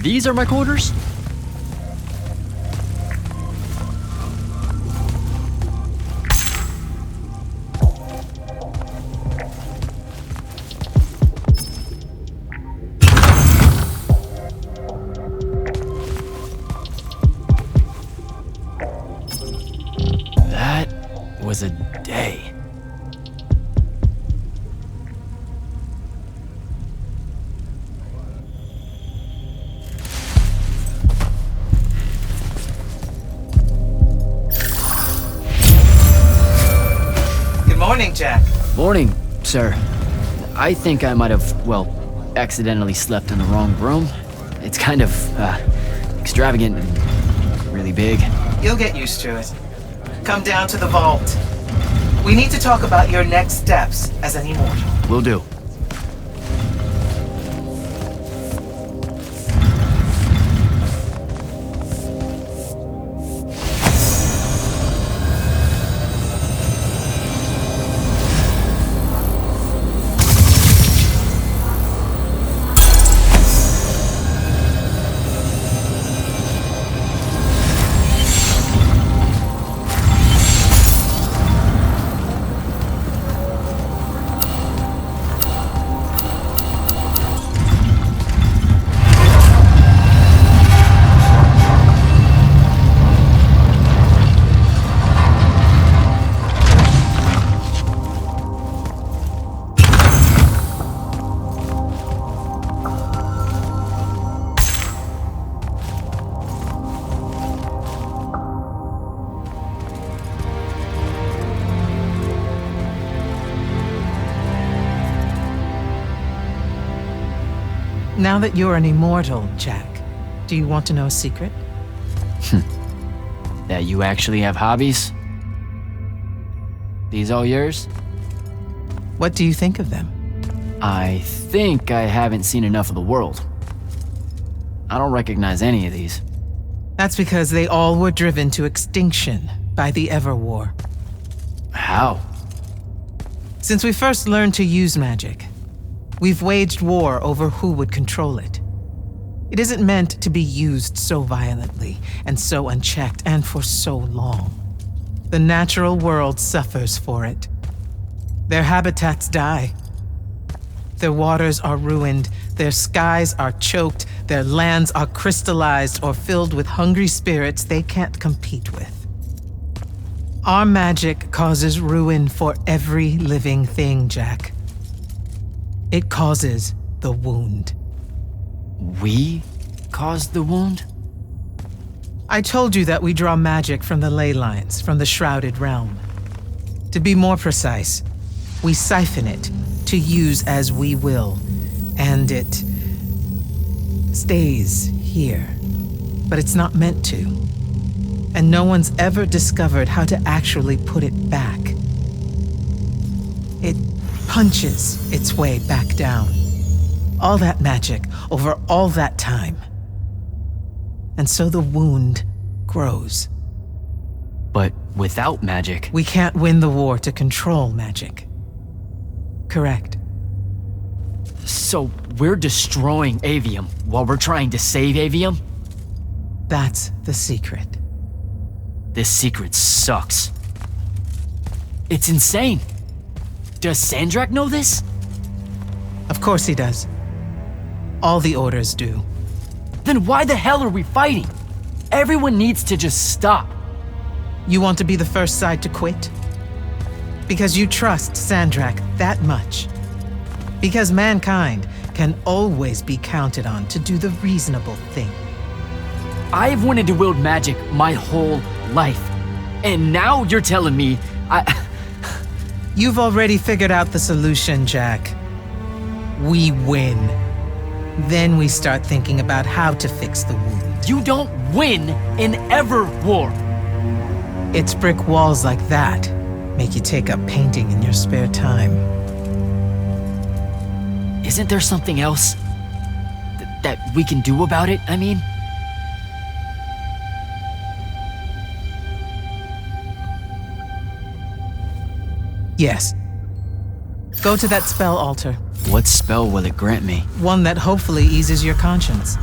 These are my quarters? That was a day. Morning, Jack. Morning, sir. I think I might have, well, accidentally slept in the wrong room. It's kind of, extravagant and really big. You'll get used to it. Come down to the vault. We need to talk about your next steps as an immortal. Will do. Now that you're an immortal, Jack, do you want to know a secret? That you actually have hobbies? These all yours? What do you think of them? I think I haven't seen enough of the world. I don't recognize any of these. That's because they all were driven to extinction by the Everwar. How? Since we first learned to use magic, we've waged war over who would control it. It isn't meant to be used so violently and so unchecked and for so long. The natural world suffers for it. Their habitats die. Their waters are ruined, their skies are choked, their lands are crystallized or filled with hungry spirits they can't compete with. Our magic causes ruin for every living thing, Jack. It causes the wound. We caused the wound? I told you that we draw magic from the ley lines, from the shrouded realm. To be more precise, we siphon it to use as we will, and it stays here. But it's not meant to. And no one's ever discovered how to actually put it back. It punches its way back down. All that magic over all that time. And so the wound grows. But without magic... We can't win the war to control magic. Correct. So we're destroying Aveum while we're trying to save Aveum? That's the secret. This secret sucks. It's insane. Does Sandrak know this? Of course he does. All the orders do. Then why the hell are we fighting? Everyone needs to just stop. You want to be the first side to quit? Because you trust Sandrak that much. Because mankind can always be counted on to do the reasonable thing. I've wanted to wield magic my whole life. And now you're telling me You've already figured out the solution, Jack. We win. Then we start thinking about how to fix the wound. You don't win in Everwar. It's brick walls like that make you take up painting in your spare time. Isn't there something else that we can do about it, I mean? Yes. Go to that spell altar. What spell will it grant me? One that hopefully eases your conscience.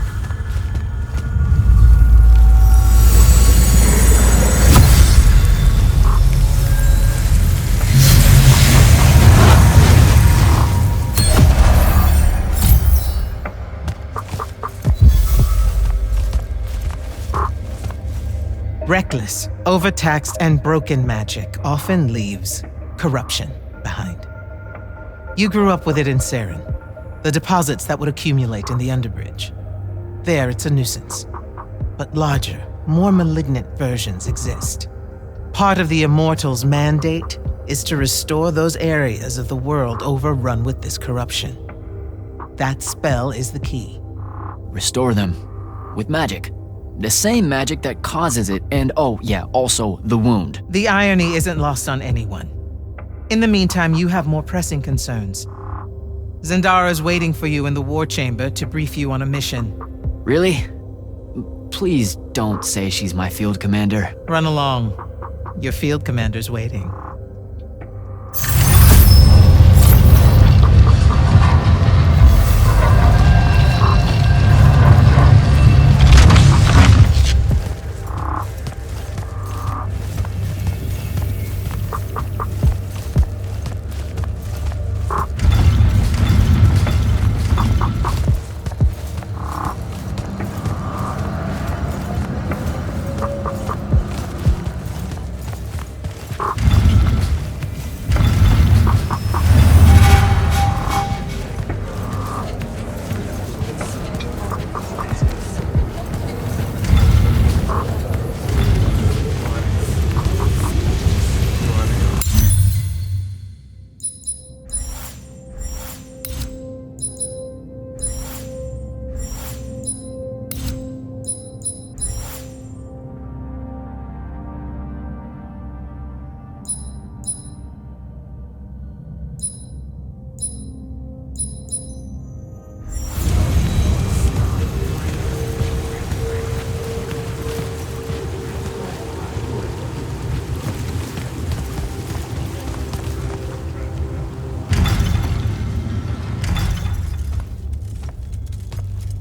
Reckless, overtaxed, and broken magic often leaves corruption behind. You grew up with it in Saren, the deposits that would accumulate in the Underbridge. There, it's a nuisance. But larger, more malignant versions exist. Part of the Immortals' mandate is to restore those areas of the world overrun with this corruption. That spell is the key. Restore them. With magic. The same magic that causes it, and oh yeah, also the wound. The irony isn't lost on anyone. In the meantime, you have more pressing concerns. Zendara's waiting for you in the war chamber to brief you on a mission. Really? Please don't say she's my field commander. Run along. Your field commander's waiting.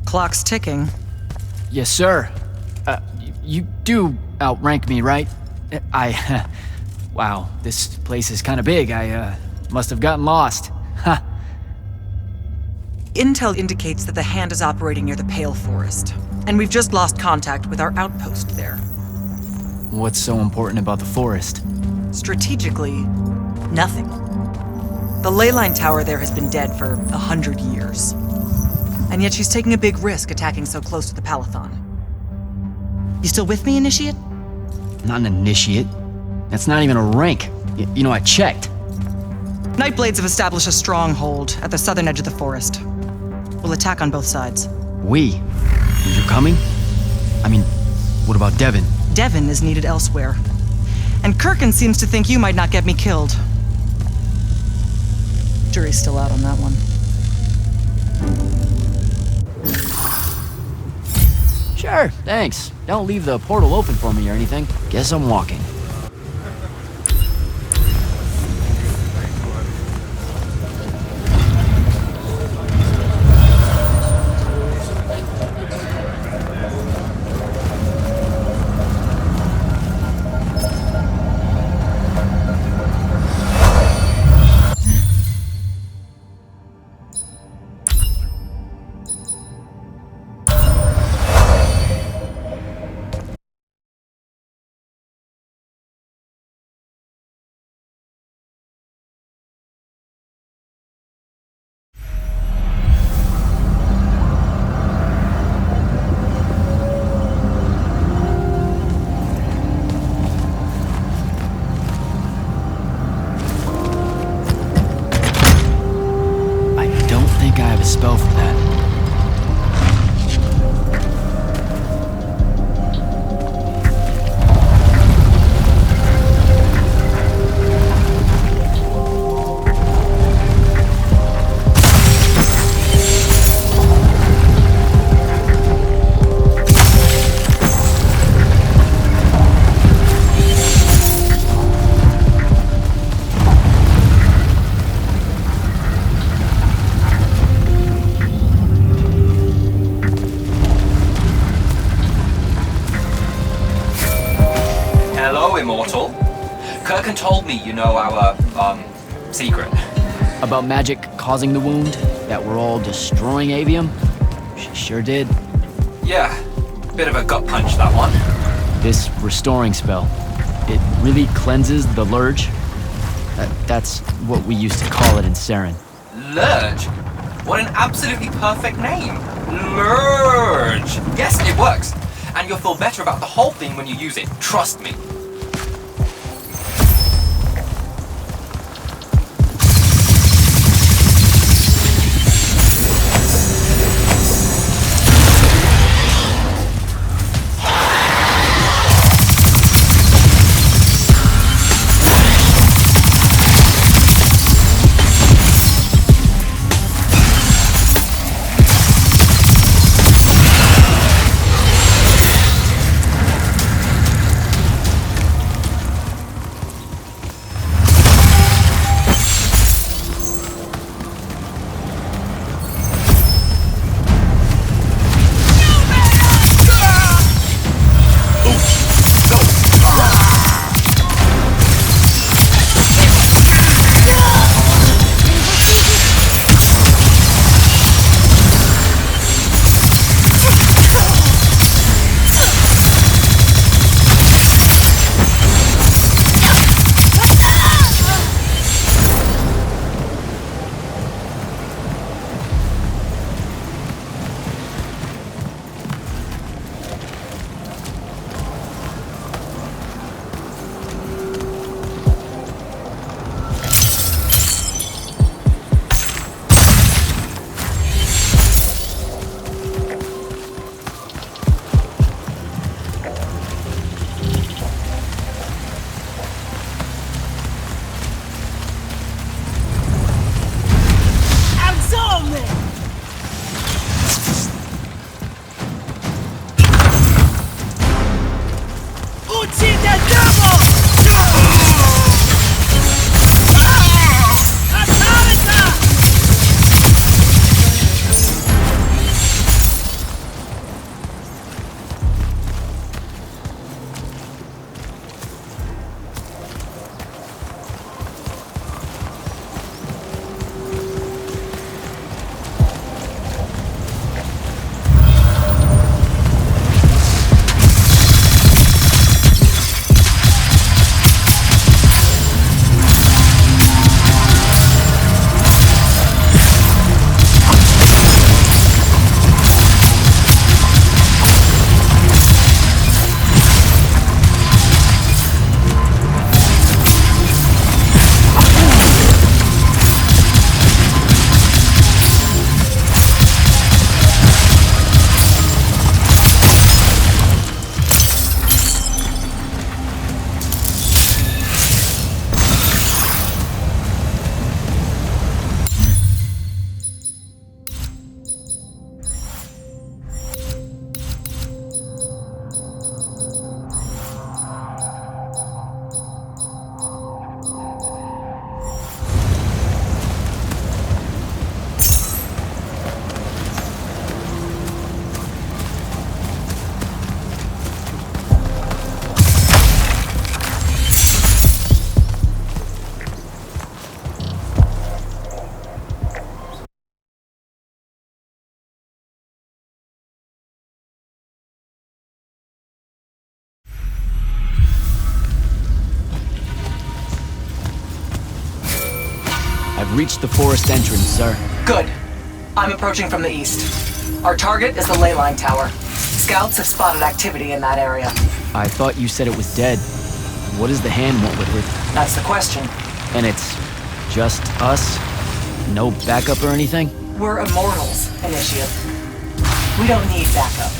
Clock's ticking. Yes, sir. You do outrank me, right? Wow, this place is kind of big. I must have gotten lost. Ha. Intel indicates that the Hand is operating near the Pale Forest, and we've just lost contact with our outpost there. What's so important about the forest? Strategically, nothing. The leyline tower there has been dead for 100 years. And yet she's taking a big risk attacking so close to the Palathon. You still with me, Initiate? Not an initiate. That's not even a rank. You know, I checked. Nightblades have established a stronghold at the southern edge of the forest. We'll attack on both sides. We? You're coming? I mean, what about Devin? Devin is needed elsewhere. And Kirkin seems to think you might not get me killed. Jury's still out on that one. Sure, thanks. Don't leave the portal open for me or anything. Guess I'm walking. Spell for that. Immortal. Kirkin told me you know our, secret. About magic causing the wound? That we're all destroying Aveum? She sure did. Yeah, bit of a gut punch, that one. This restoring spell, it really cleanses the lurge? That's what we used to call it in Saren. Lurge? What an absolutely perfect name. Lurge! Yes, it works. And you'll feel better about the whole thing when you use it. Trust me. I've reached the forest entrance, sir. Good. I'm approaching from the east. Our target is the ley line tower. Scouts have spotted activity in that area. I thought you said it was dead. What does the hand want with it? That's the question. And it's just us? No backup or anything? We're Immortals, Initiative. We don't need backup.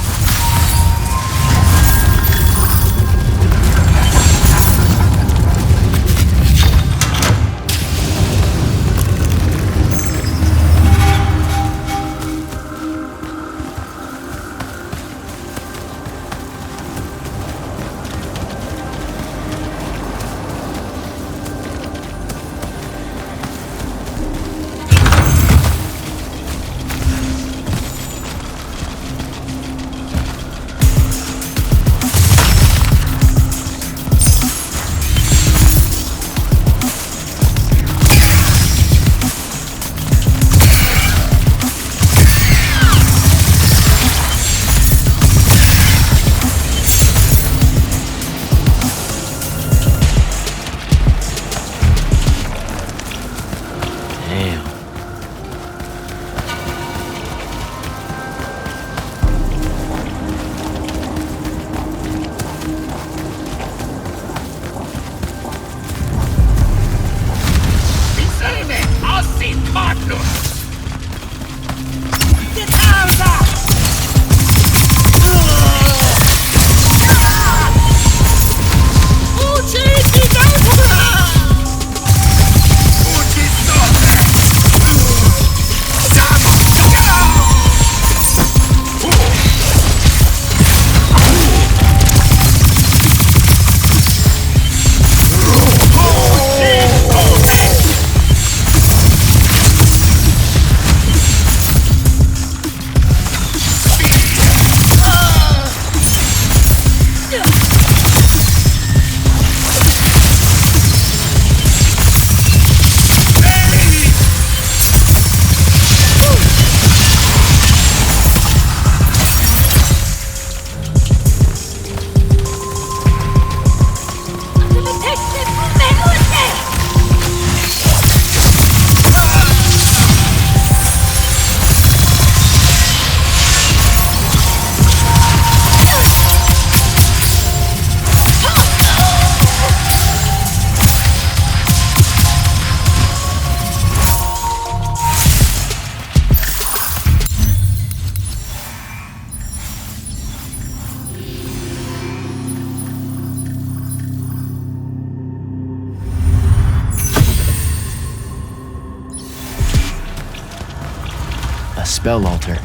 spell altar.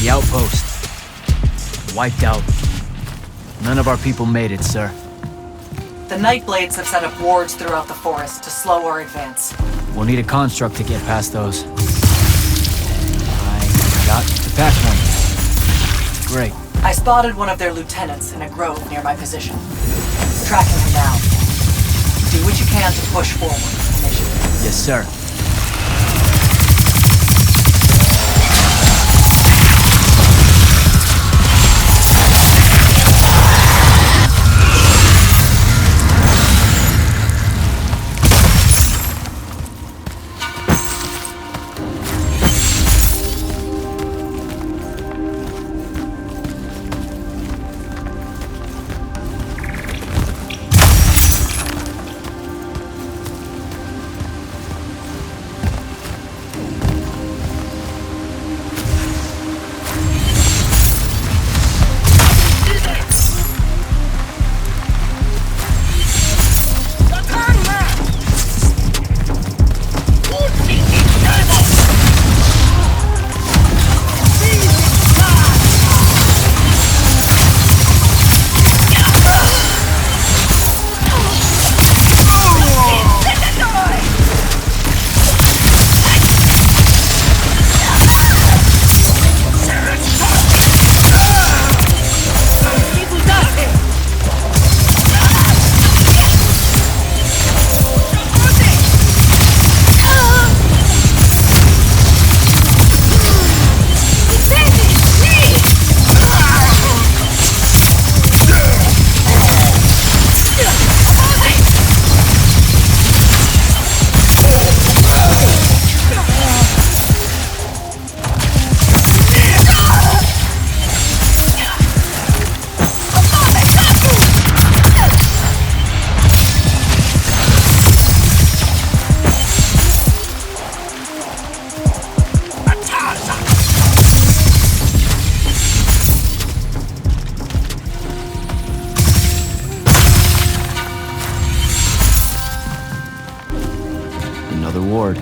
The outpost. Wiped out. None of our people made it, sir. The Nightblades have set up wards throughout the forest to slow our advance. We'll need a construct to get past those. I got the pack one. Great. I spotted one of their lieutenants in a grove near my position. Tracking him now. Do what you can to push forward with initiative. Yes, sir. Another ward.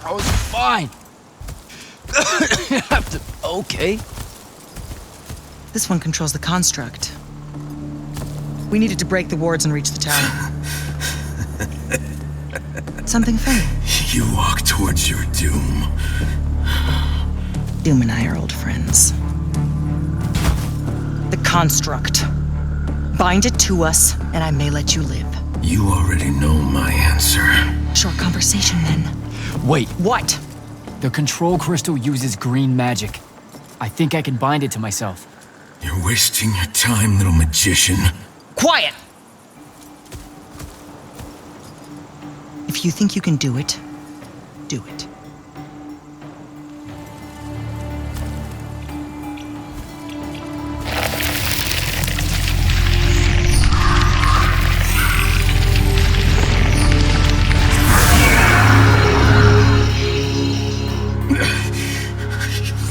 I was fine. Okay. This one controls the construct. We needed to break the wards and reach the tower. Something funny. You walk towards your doom. Doom and I are old friends. The construct. Bind it to us, and I may let you live. You already know my answer. Short conversation then. Wait, What? the control crystal uses green magic. I think I can bind it to myself. You're wasting your time, little magician. Quiet! If you think you can do it, do it.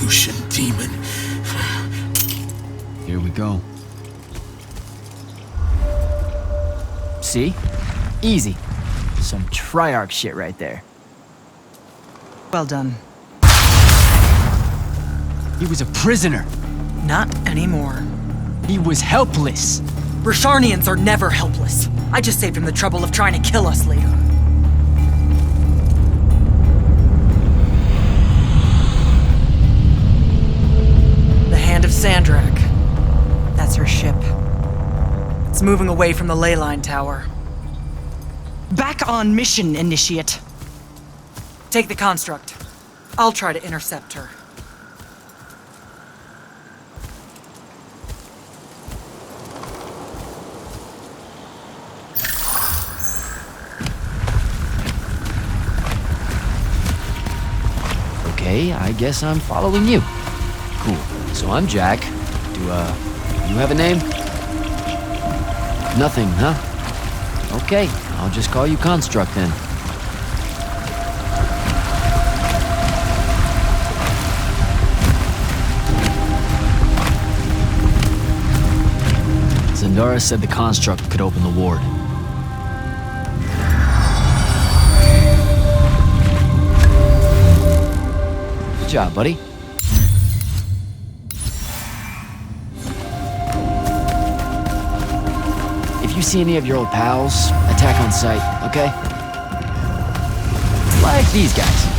Lucian demon. Here we go. See? Easy. Some Triarch shit right there. Well done. He was a prisoner. Not anymore. He was helpless. Rosharnians are never helpless. I just saved him the trouble of trying to kill us later. The Hand of Sandrak. That's her ship. It's moving away from the Leyline Tower. Back on mission, Initiate. Take the construct. I'll try to intercept her. Okay, I guess I'm following you. Cool. So I'm Jack. Do you have a name? Nothing, huh? Okay, I'll just call you Construct then. Zendara said the Construct could open the ward. Good job, buddy. If you see any of your old pals, attack on sight, okay? Like these guys.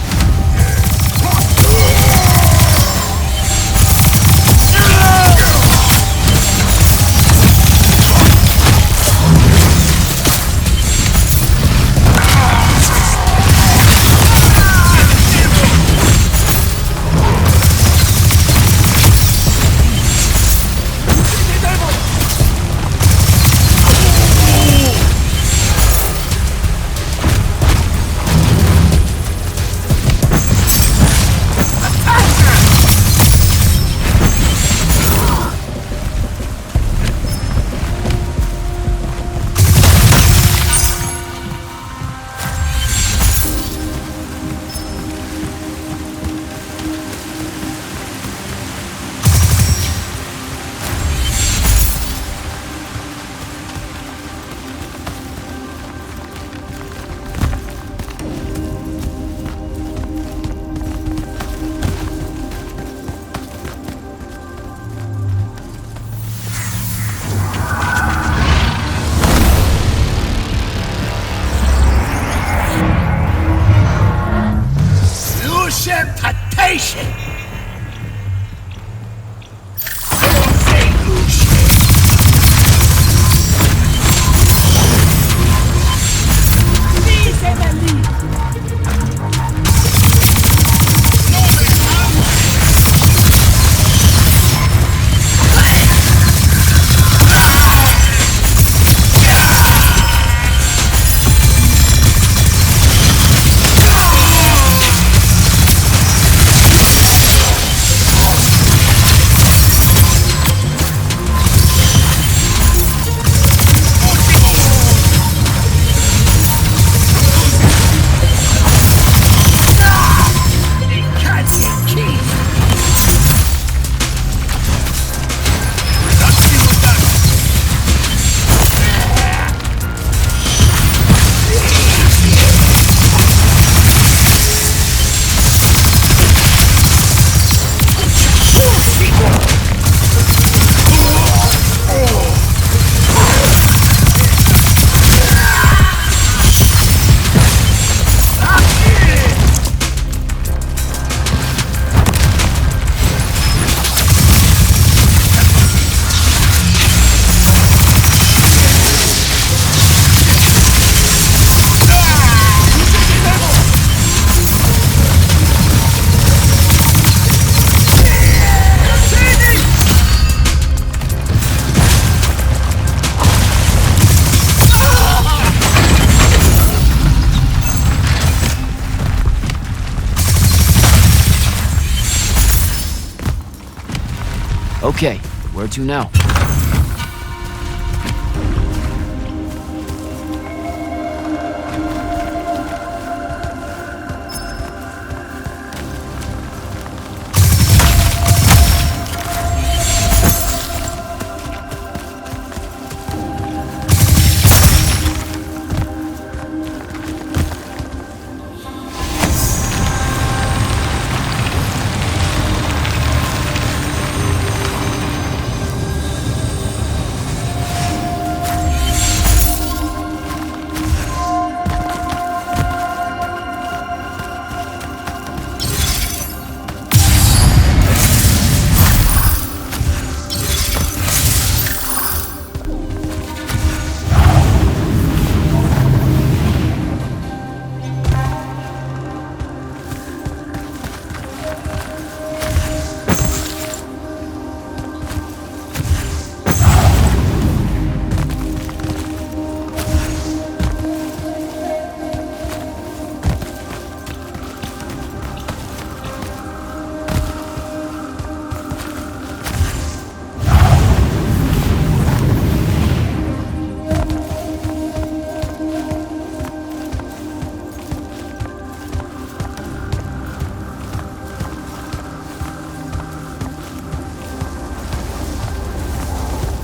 Okay, where to now?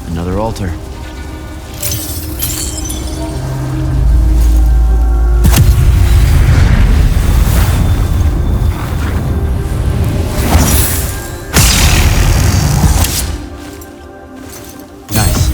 Another altar. Nice.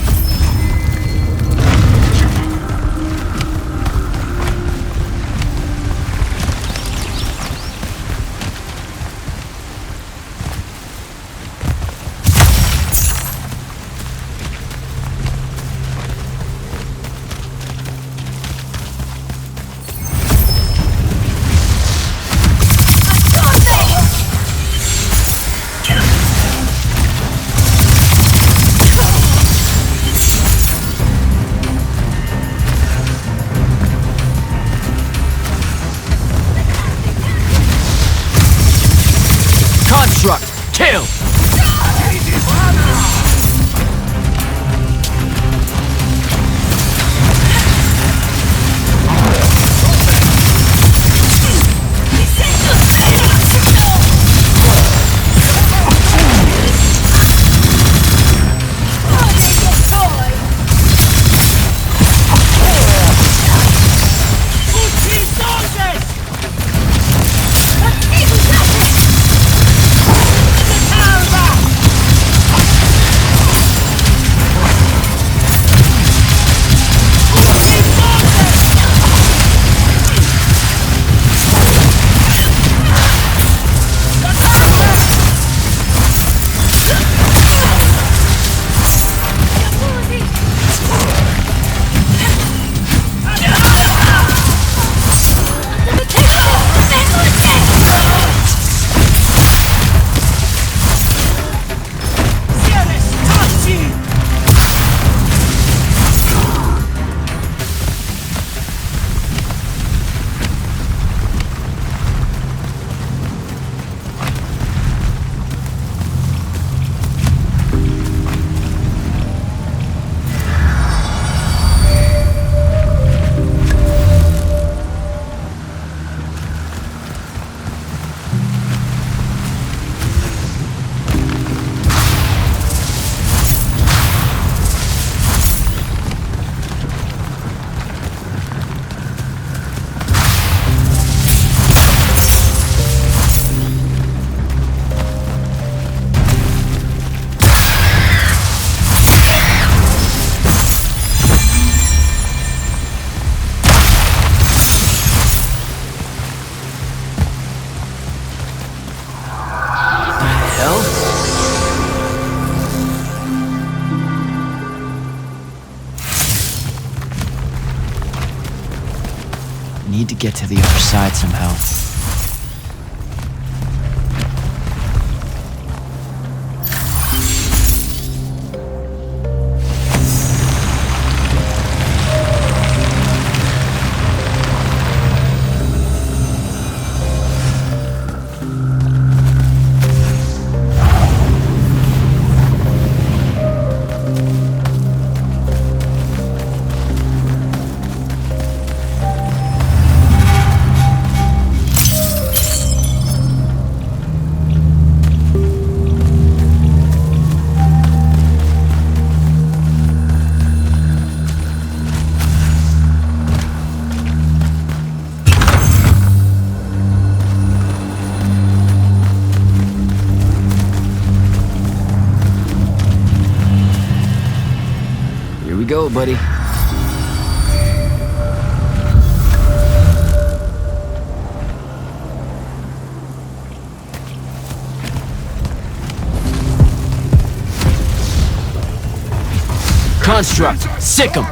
Construct! Kill! Need to get to the other side somehow. go, buddy. Construct, sick 'em.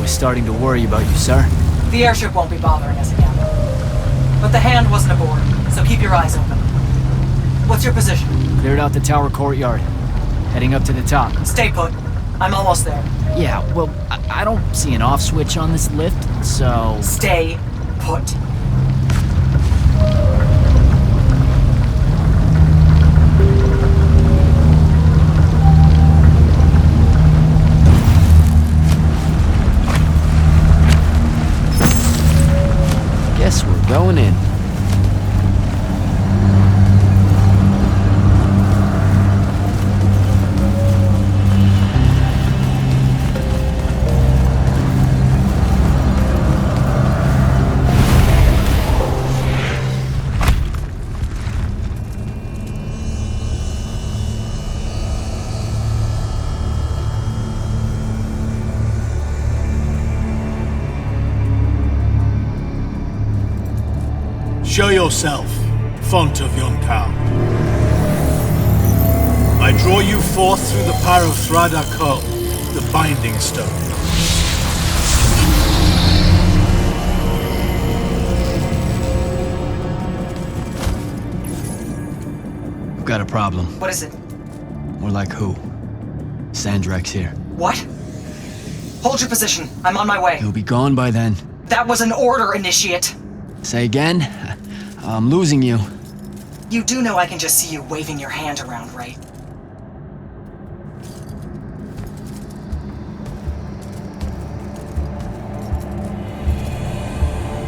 Starting to worry about you, sir. The airship won't be bothering us again. But the hand wasn't aboard, so keep your eyes open. What's your position? Cleared out the tower courtyard. Heading up to the top. Stay put. I'm almost there. Yeah, well, I don't see an off switch on this lift, so... Stay put. Guess we're going in. Show yourself. font of Yonkou. I draw you forth through the power of Thrada Kol, the Binding Stone. I've got a problem. What is it? More like who? Sandrak's here. What? Hold your position. I'm on my way. He'll be gone by then. That was an order, Initiate. Say again? I'm losing you. You do know I can just see you waving your hand around, right?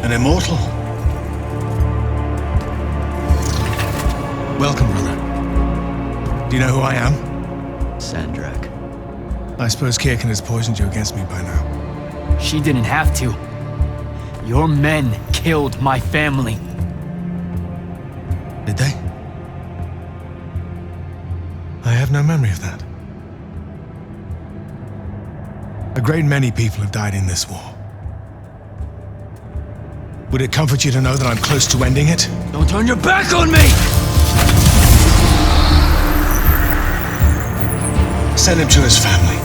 An immortal? Welcome, brother. Do you know who I am? Sandrak. I suppose Kirkin has poisoned you against me by now. She didn't have to. Your men killed my family. Did they? I have no memory of that. A great many people have died in this war. Would it comfort you to know that I'm close to ending it? Don't turn your back on me! Send him to his family.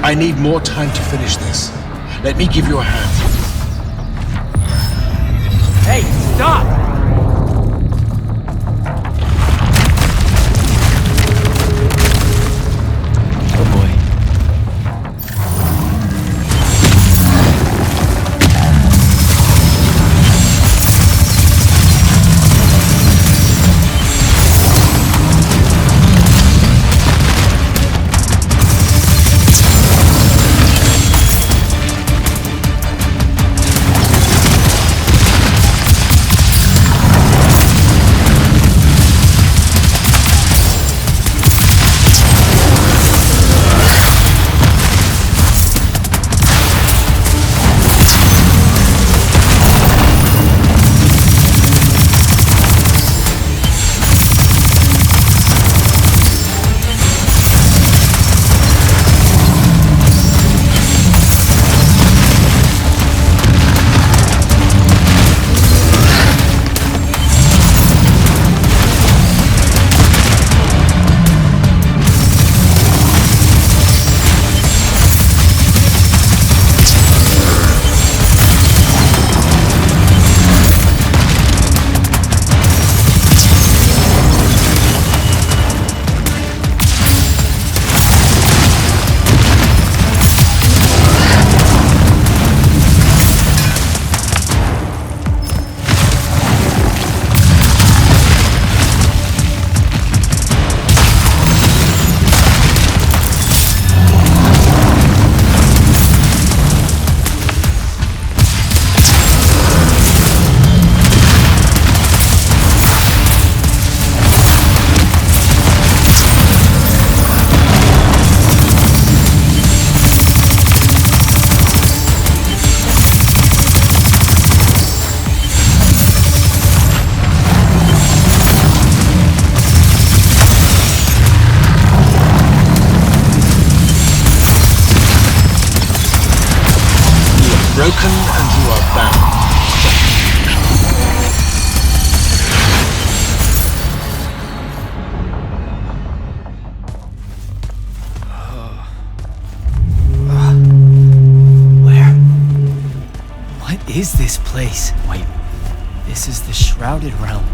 I need more time to finish this. Let me give you a hand. Hey, stop! Oh boy. Broken and you are bound. Where? What is this place? Wait, this is the Shrouded Realm.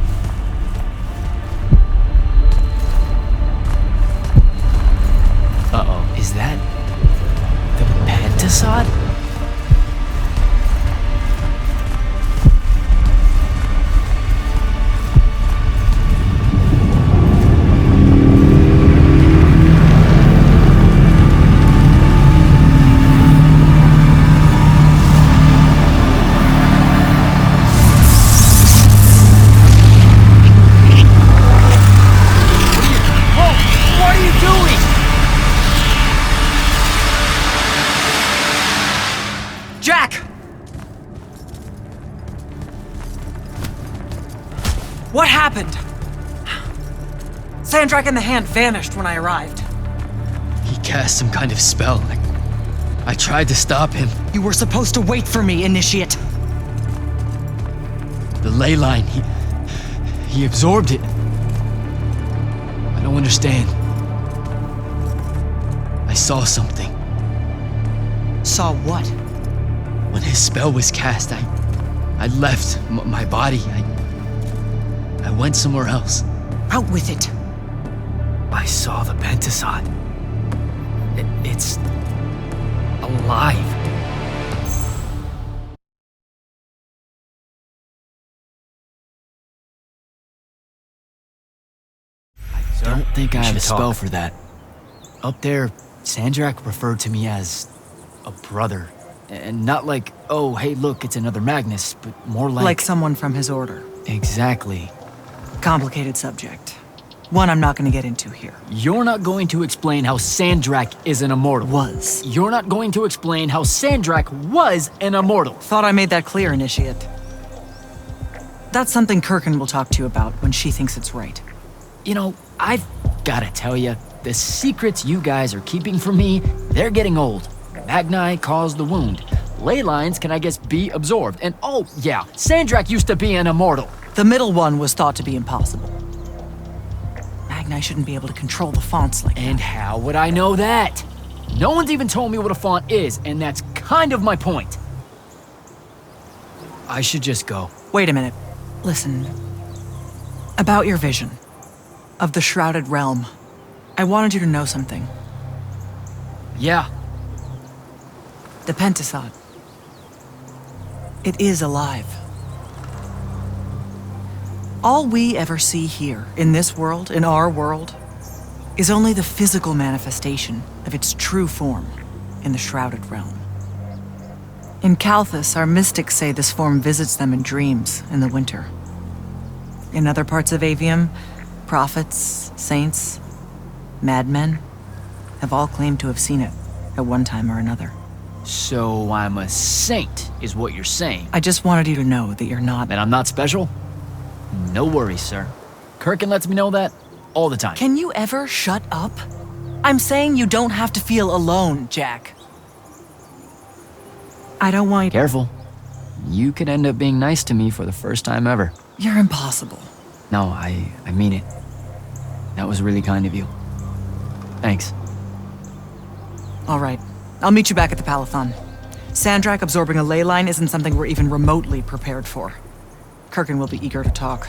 Uh-oh, is that the Pentasod? What happened? Sandrak and the Hand vanished when I arrived. He cast some kind of spell. I tried to stop him. You were supposed to wait for me, Initiate. The ley line, he absorbed it. I don't understand. I saw something. Saw what? When his spell was cast, I left my body. I went somewhere else. Out with it. I saw the Pentasod. It's alive. I don't think I have a spell for that. Up there, Sandrak referred to me as a brother. And not like, oh, hey, look, it's another Magnus, but more like... Like someone from his order. Exactly. Complicated subject. One I'm not going to get into here. You're not going to explain how Sandrak is an immortal. Was. You're not going to explain how Sandrak was an immortal. Thought I made that clear, Initiate. That's something Kirkin will talk to you about when she thinks it's right. You know, I've gotta tell you, the secrets you guys are keeping from me, they're getting old. Magni caused the wound. Ley lines can, I guess, be absorbed. And oh, yeah, Sandrak used to be an immortal. The middle one was thought to be impossible. Magni shouldn't be able to control the fonts like that. And how would I know that? No one's even told me what a font is, and that's kind of my point. I should just go. Wait a minute. Listen. About your vision of the Shrouded Realm, I wanted you to know something. Yeah. The Pentasod. It is alive. All we ever see here, in this world, in our world, is only the physical manifestation of its true form in the Shrouded Realm. In Kalthus, our mystics say this form visits them in dreams in the winter. In other parts of Aveum, prophets, saints, madmen have all claimed to have seen it at one time or another. So I'm a saint, is what you're saying. I just wanted you to know that you're not. And I'm not special? No worries, sir. Kirkin lets me know that all the time. Can you ever shut up? I'm saying you don't have to feel alone, Jack. I don't want you... Careful. You could end up being nice to me for the first time ever. You're impossible. No, I mean it. That was really kind of you. Thanks. All right. I'll meet you back at the Palathon. Sandrak absorbing a ley line isn't something we're even remotely prepared for. Kirkin will be eager to talk.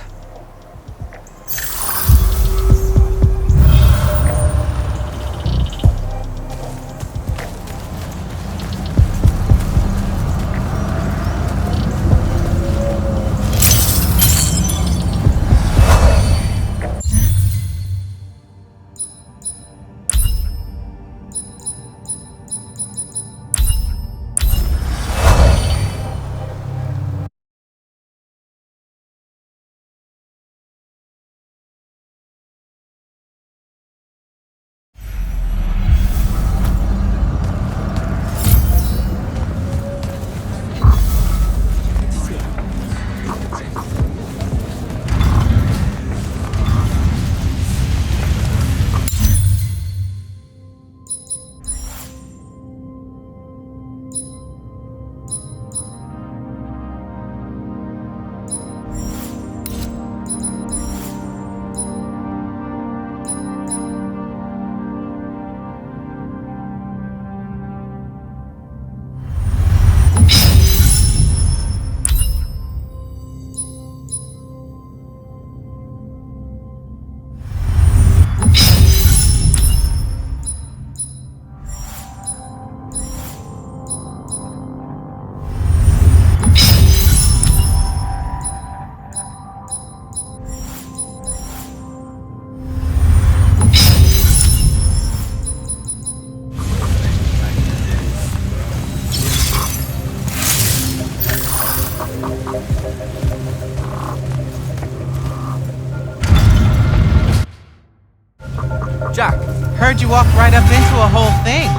Jack, Heard you walk right up into a whole thing.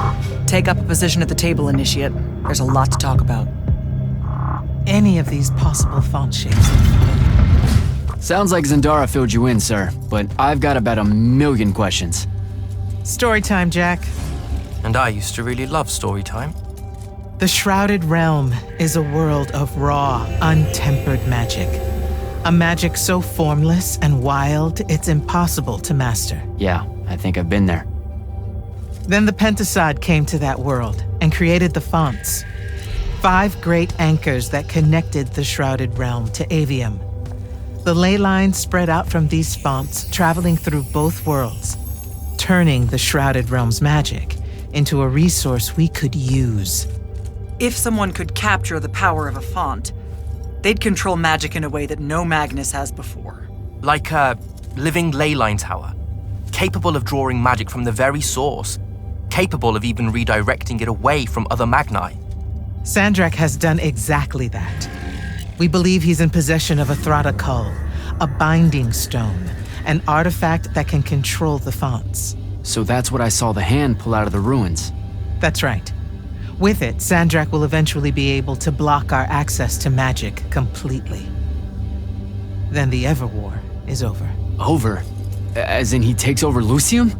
Take up a position at the table, Initiate. There's a lot to talk about. Any of these possible font shapes look familiar. Sounds like Zendara filled you in, sir, but I've got about 1,000,000 questions. Story time, Jack. And I used to really love story time. The Shrouded Realm is a world of raw, untempered magic. A magic so formless and wild, it's impossible to master. Yeah, I think I've been there. Then the Pentasod came to that world and created the fonts. 5 great anchors that connected the Shrouded Realm to Aveum. The ley lines spread out from these fonts, traveling through both worlds, turning the Shrouded Realm's magic into a resource we could use. If someone could capture the power of a font, they'd control magic in a way that no Magnus has before. Like a living leyline tower, capable of drawing magic from the very source, capable of even redirecting it away from other Magni. Sandrak has done exactly that. We believe he's in possession of a Thrada Cull, a binding stone, an artifact that can control the fonts. So that's what I saw the hand pull out of the ruins. That's right. With it, Sandrak will eventually be able to block our access to magic completely. Then the Everwar is over. Over? As in he takes over Lucium?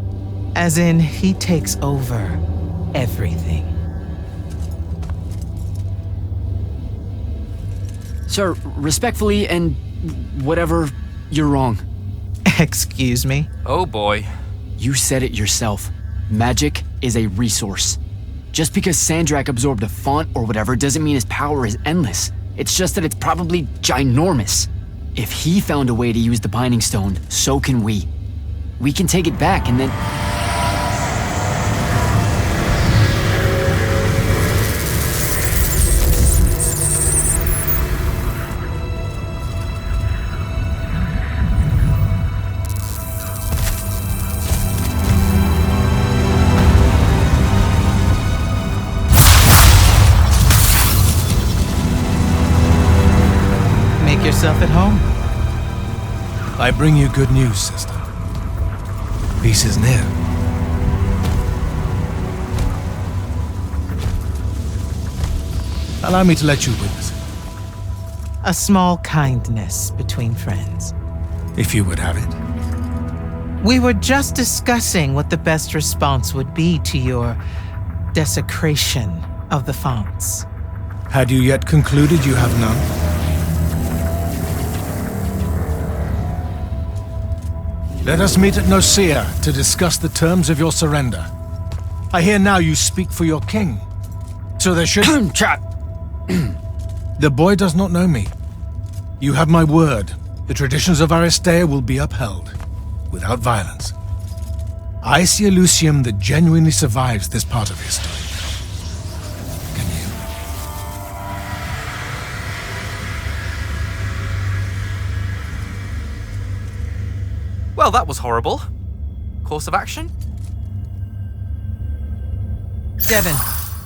As in, he takes over everything. Sir, respectfully and whatever, you're wrong. Excuse me? Oh boy. You said it yourself. Magic is a resource. Just because Sandrak absorbed a font or whatever doesn't mean his power is endless. It's just that it's probably ginormous. If he found a way to use the Binding Stone, so can we. We can take it back and then... Yourself at home. I bring you good news, sister. Peace is near. Allow me to let you witness it, A small kindness between friends. if you would have it. We were just discussing what the best response would be to your desecration of the fonts. Had you yet concluded you have none? Let us meet at Nicaea to discuss the terms of your surrender. I hear now you speak for your king. So there should... Chat! The boy does not know me. You have my word. The traditions of Aristea will be upheld, without violence. I see a Lucium that genuinely survives this part of history. Can you? Well, that was horrible. Course of action? Devin,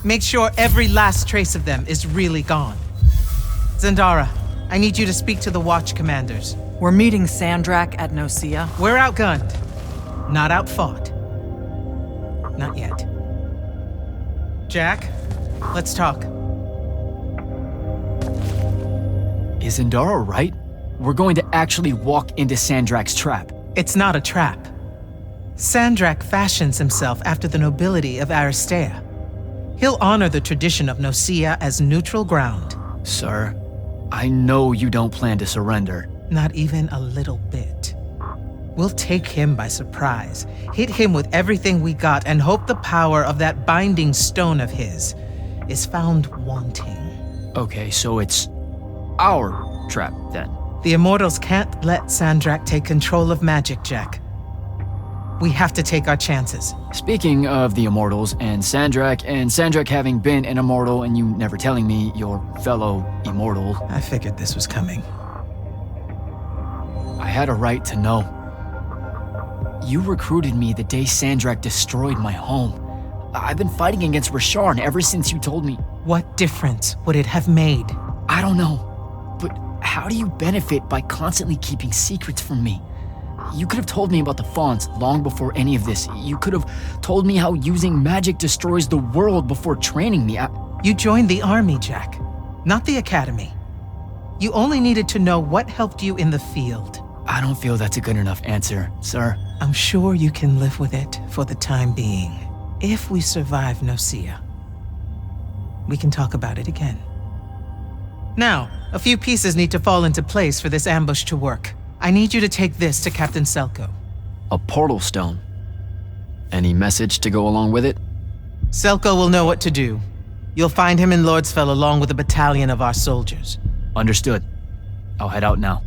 make sure every last trace of them is really gone. Zendara, I need you to speak to the Watch commanders. We're meeting Sandrak at Nicaea. We're outgunned, not outfought. Not yet. Jack, let's talk. Is Zendara right? We're going to actually walk into Sandrak's trap. It's not a trap. Sandrak fashions himself after the nobility of Aristea. He'll honor the tradition of Nicaea as neutral ground. Sir, I know you don't plan to surrender. Not even a little bit. We'll take him by surprise, hit him with everything we got, and hope the power of that binding stone of his is found wanting. Okay, so it's our trap then. The Immortals can't let Sandrak take control of magic, Jack. We have to take our chances. Speaking of the Immortals and Sandrak having been an Immortal and you never telling me your fellow Immortal, I figured this was coming. I had a right to know. You recruited me the day Sandrak destroyed my home. I've been fighting against Rasharn ever since you told me. What difference would it have made? I don't know, but how do you benefit by constantly keeping secrets from me? You could have told me about the fonts long before any of this. You could have told me how using magic destroys the world before training me. You joined the army, Jack, not the academy. You only needed to know what helped you in the field. I don't feel that's a good enough answer, sir. I'm sure you can live with it for the time being. If we survive Nocia, we can talk about it again. Now, a few pieces need to fall into place for this ambush to work. I need you to take this to Captain Selko. A portal stone. Any message to go along with it? Selko will know what to do. You'll find him in Lordsfell along with a battalion of our soldiers. Understood. I'll head out now.